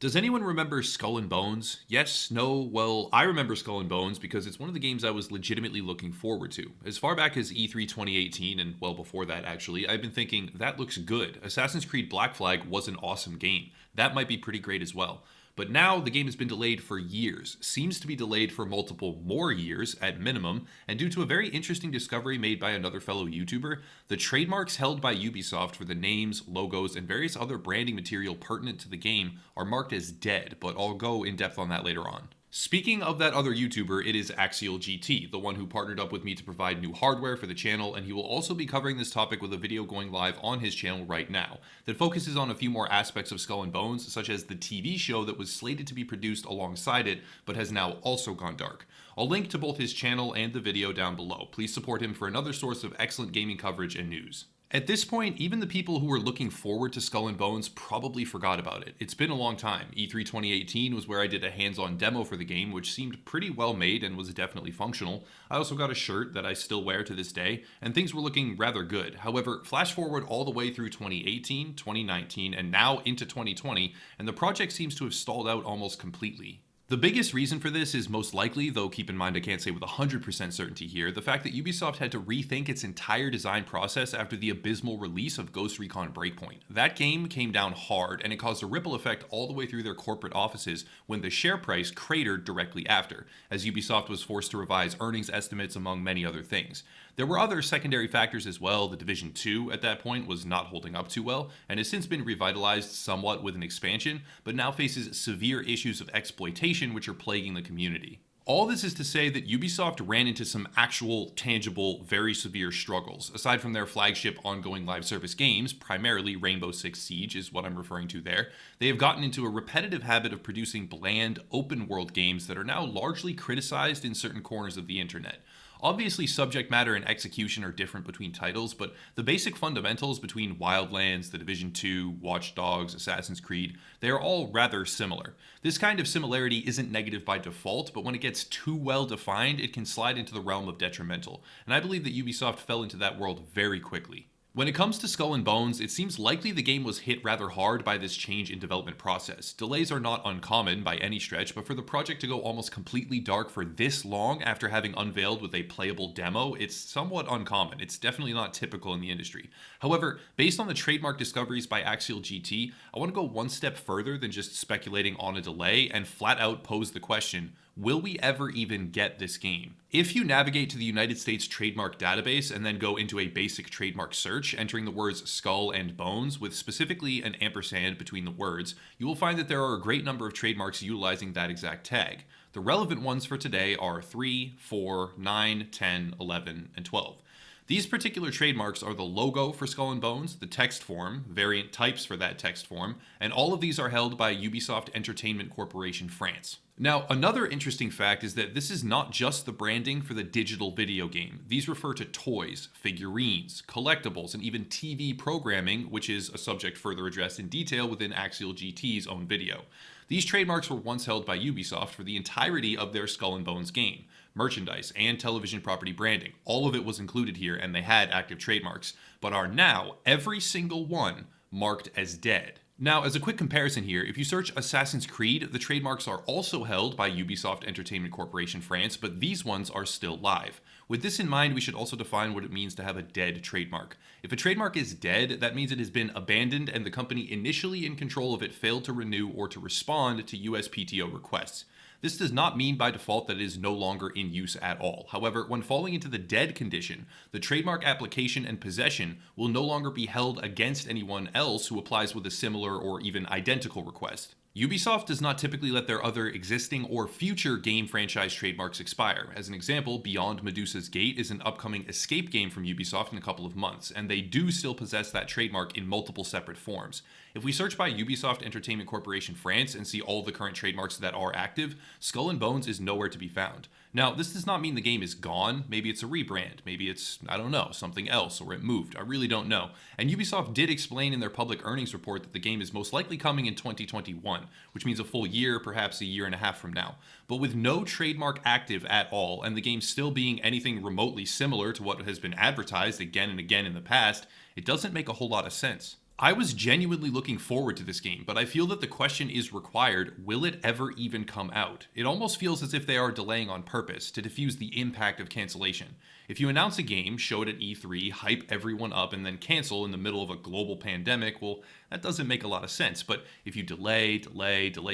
Does anyone remember Skull and Bones? Yes, no, well, I remember Skull and Bones because it's one of the games I was legitimately looking forward to. As far back as E3 2018, and well before that actually, I've been thinking, that looks good. Assassin's Creed Black Flag was an awesome game. That might be pretty great as well. But now the game has been delayed for years, seems to be delayed for multiple more years at minimum, and due to a very interesting discovery made by another fellow YouTuber, the trademarks held by Ubisoft for the names, logos, and various other branding material pertinent to the game are marked as dead, but I'll go in depth on that later on. Speaking of that other YouTuber, it is AxialGT, the one who partnered up with me to provide new hardware for the channel, and he will also be covering this topic with a video going live on his channel right now that focuses on a few more aspects of Skull and Bones, such as the TV show that was slated to be produced alongside it, but has now also gone dark. I'll link to both his channel and the video down below. Please support him for another source of excellent gaming coverage and news. At this point, even the people who were looking forward to Skull and Bones probably forgot about it. It's been a long time. E3 2018 was where I did a hands-on demo for the game, which seemed pretty well made and was definitely functional. I also got a shirt that I still wear to this day, and things were looking rather good. However, flash forward all the way through 2018, 2019, and now into 2020, and the project seems to have stalled out almost completely. The biggest reason for this is most likely, though keep in mind I can't say with 100% certainty here, the fact that Ubisoft had to rethink its entire design process after the abysmal release of Ghost Recon Breakpoint. That game came down hard, and it caused a ripple effect all the way through their corporate offices when the share price cratered directly after, as Ubisoft was forced to revise earnings estimates among many other things. There were other secondary factors as well. The Division 2 at that point was not holding up too well, and has since been revitalized somewhat with an expansion, but now faces severe issues of exploitation which are plaguing the community. All this is to say that Ubisoft ran into some actual, tangible, very severe struggles. Aside from their flagship ongoing live service games, primarily Rainbow Six Siege is what I'm referring to there, they have gotten into a repetitive habit of producing bland, open-world games that are now largely criticized in certain corners of the internet. Obviously, subject matter and execution are different between titles, but the basic fundamentals between Wildlands, The Division 2, Watch Dogs, Assassin's Creed, they are all rather similar. This kind of similarity isn't negative by default, but when it gets too well defined, it can slide into the realm of detrimental, and I believe that Ubisoft fell into that world very quickly. When it comes to Skull and Bones, it seems likely the game was hit rather hard by this change in development process. Delays are not uncommon by any stretch, but for the project to go almost completely dark for this long after having unveiled with a playable demo, it's somewhat uncommon. It's definitely not typical in the industry. However, based on the trademark discoveries by AxialGT, I want to go one step further than just speculating on a delay and flat out pose the question, will we ever even get this game? If you navigate to the United States trademark database and then go into a basic trademark search, entering the words skull and bones with specifically an ampersand between the words, you will find that there are a great number of trademarks utilizing that exact tag. The relevant ones for today are 3, 4, 9, 10, 11, and 12. These particular trademarks are the logo for Skull and Bones, the text form, variant types for that text form, and all of these are held by Ubisoft Entertainment Corporation France. Now, another interesting fact is that this is not just the branding for the digital video game. These refer to toys, figurines, collectibles, and even TV programming, which is a subject further addressed in detail within AxialGT's own video. These trademarks were once held by Ubisoft for the entirety of their Skull and Bones game. Merchandise and television property branding, all of it was included here and they had active trademarks, but are now, every single one, marked as dead. Now, as a quick comparison here, if you search Assassin's Creed, the trademarks are also held by Ubisoft Entertainment Corporation France, but these ones are still live. With this in mind, we should also define what it means to have a dead trademark. If a trademark is dead, that means it has been abandoned and the company initially in control of it failed to renew or to respond to USPTO requests. This does not mean by default that it is no longer in use at all. However, when falling into the dead condition, the trademark application and possession will no longer be held against anyone else who applies with a similar or even identical request. Ubisoft does not typically let their other existing or future game franchise trademarks expire. As an example, Beyond Medusa's Gate is an upcoming escape game from Ubisoft in a couple of months, and they do still possess that trademark in multiple separate forms. If we search by Ubisoft Entertainment Corporation France and see all the current trademarks that are active, Skull and Bones is nowhere to be found. Now, this does not mean the game is gone. Maybe it's a rebrand. Maybe it's, I don't know, something else, or it moved. I really don't know. And Ubisoft did explain in their public earnings report that the game is most likely coming in 2021, which means a full year, perhaps a year and a half from now. But with no trademark active at all, and the game still being anything remotely similar to what has been advertised again and again in the past, it doesn't make a whole lot of sense. I was genuinely looking forward to this game, but I feel that the question is required, will it ever even come out? It almost feels as if they are delaying on purpose to diffuse the impact of cancellation. If you announce a game, show it at E3, hype everyone up, and then cancel in the middle of a global pandemic, well, that doesn't make a lot of sense. But if you delay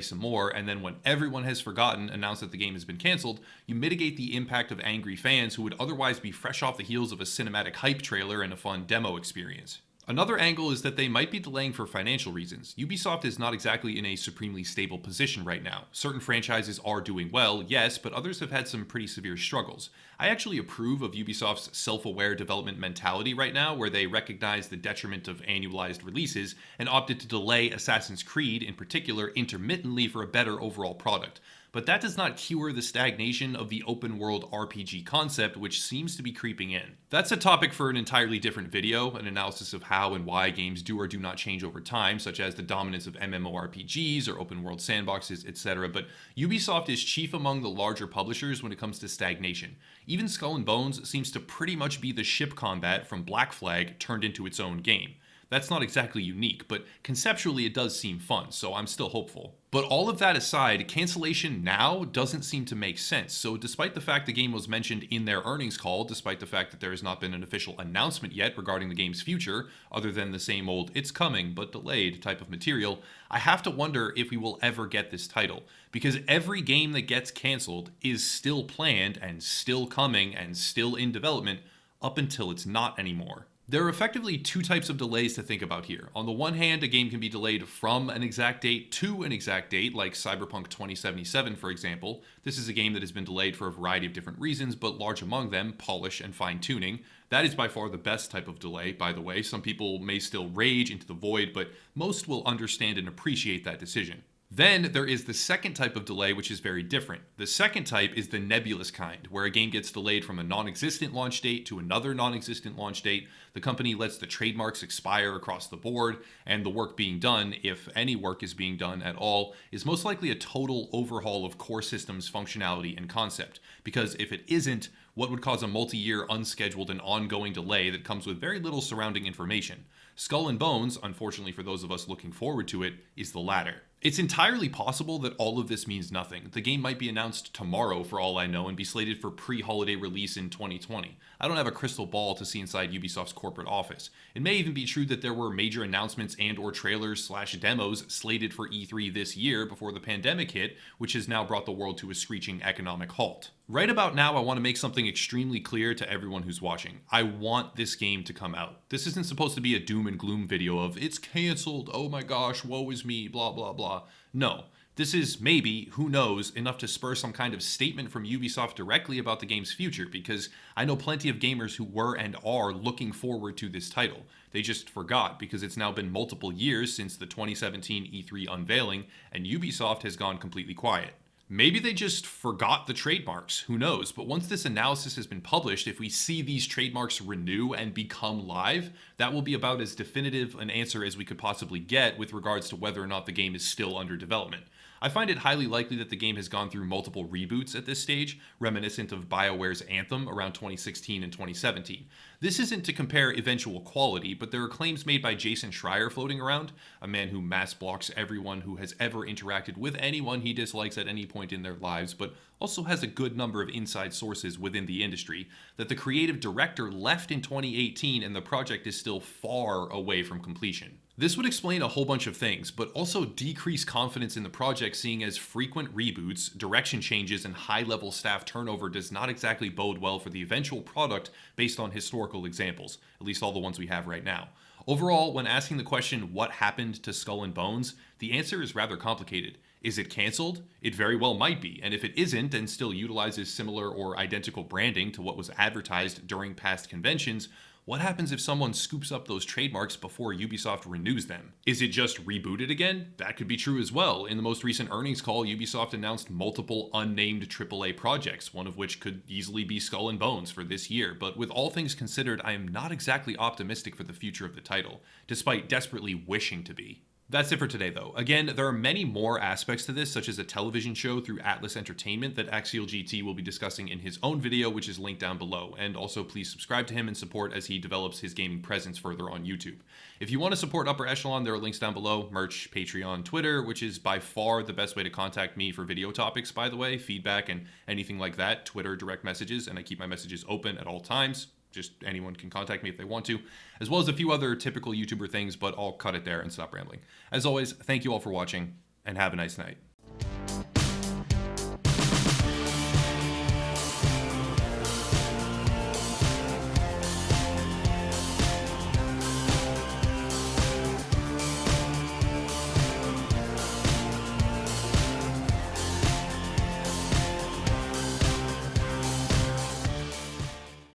some more, and then when everyone has forgotten, announce that the game has been canceled, you mitigate the impact of angry fans who would otherwise be fresh off the heels of a cinematic hype trailer and a fun demo experience. Another angle is that they might be delaying for financial reasons. Ubisoft is not exactly in a supremely stable position right now. Certain franchises are doing well, yes, but others have had some pretty severe struggles. I actually approve of Ubisoft's self-aware development mentality right now, where they recognize the detriment of annualized releases and opted to delay Assassin's Creed, in particular, intermittently for a better overall product. But that does not cure the stagnation of the open world RPG concept, which seems to be creeping in. That's a topic for an entirely different video, an analysis of how and why games do or do not change over time, such as the dominance of MMORPGs or open world sandboxes, etc. But Ubisoft is chief among the larger publishers when it comes to stagnation. Even Skull and Bones seems to pretty much be the ship combat from Black Flag turned into its own game. That's not exactly unique, but conceptually it does seem fun, so I'm still hopeful. But all of that aside, cancellation now doesn't seem to make sense. So despite the fact the game was mentioned in their earnings call, despite the fact that there has not been an official announcement yet regarding the game's future, other than the same old "it's coming but delayed" type of material, I have to wonder if we will ever get this title. Because every game that gets canceled is still planned and still coming and still in development up until it's not anymore. There are effectively two types of delays to think about here. On the one hand, a game can be delayed from an exact date to an exact date, like Cyberpunk 2077, for example. This is a game that has been delayed for a variety of different reasons, but large among them, polish and fine-tuning. That is by far the best type of delay, by the way. Some people may still rage into the void, but most will understand and appreciate that decision. Then there is the second type of delay, which is very different. The second type is the nebulous kind, where a game gets delayed from a non-existent launch date to another non-existent launch date. The company lets the trademarks expire across the board, and the work being done, if any work is being done at all, is most likely a total overhaul of core systems functionality and concept. Because if it isn't, what would cause a multi-year, unscheduled, and ongoing delay that comes with very little surrounding information? Skull and Bones, unfortunately for those of us looking forward to it, is the latter. It's entirely possible that all of this means nothing. The game might be announced tomorrow for all I know and be slated for pre-holiday release in 2020. I don't have a crystal ball to see inside Ubisoft's corporate office. It may even be true that there were major announcements and or trailers/demos slated for E3 this year before the pandemic hit, which has now brought the world to a screeching economic halt. Right about now, I want to make something extremely clear to everyone who's watching. I want this game to come out. This isn't supposed to be a doom and gloom video of, it's canceled, oh my gosh, woe is me, blah blah blah. No. This is maybe, who knows, enough to spur some kind of statement from Ubisoft directly about the game's future, because I know plenty of gamers who were and are looking forward to this title. They just forgot because it's now been multiple years since the 2017 E3 unveiling, and Ubisoft has gone completely quiet. Maybe they just forgot the trademarks, who knows, but once this analysis has been published, if we see these trademarks renew and become live, that will be about as definitive an answer as we could possibly get with regards to whether or not the game is still under development. I find it highly likely that the game has gone through multiple reboots at this stage, reminiscent of BioWare's Anthem around 2016 and 2017. This isn't to compare eventual quality, but there are claims made by Jason Schreier floating around, a man who mass blocks everyone who has ever interacted with anyone he dislikes at any point in their lives, but also has a good number of inside sources within the industry, that the creative director left in 2018 and the project is still far away from completion. This would explain a whole bunch of things, but also decrease confidence in the project, seeing as frequent reboots, direction changes, and high-level staff turnover does not exactly bode well for the eventual product based on historical examples, at least all the ones we have right now. Overall, when asking the question, what happened to Skull and Bones, the answer is rather complicated. Is it canceled? It very well might be, and if it isn't and still utilizes similar or identical branding to what was advertised during past conventions, what happens if someone scoops up those trademarks before Ubisoft renews them? Is it just rebooted again? That could be true as well. In the most recent earnings call, Ubisoft announced multiple unnamed AAA projects, one of which could easily be Skull and Bones for this year. But with all things considered, I am not exactly optimistic for the future of the title, despite desperately wishing to be. That's it for today, though. Again, there are many more aspects to this, such as a television show through Atlas Entertainment that AxialGT will be discussing in his own video, which is linked down below. And also, please subscribe to him and support as he develops his gaming presence further on YouTube. If you want to support Upper Echelon, there are links down below: merch, Patreon, Twitter, which is by far the best way to contact me for video topics, by the way, feedback, and anything like that. Twitter direct messages, and I keep my messages open at all times. Just anyone can contact me if they want to, as well as a few other typical YouTuber things, but I'll cut it there and stop rambling. As always, thank you all for watching, and have a nice night.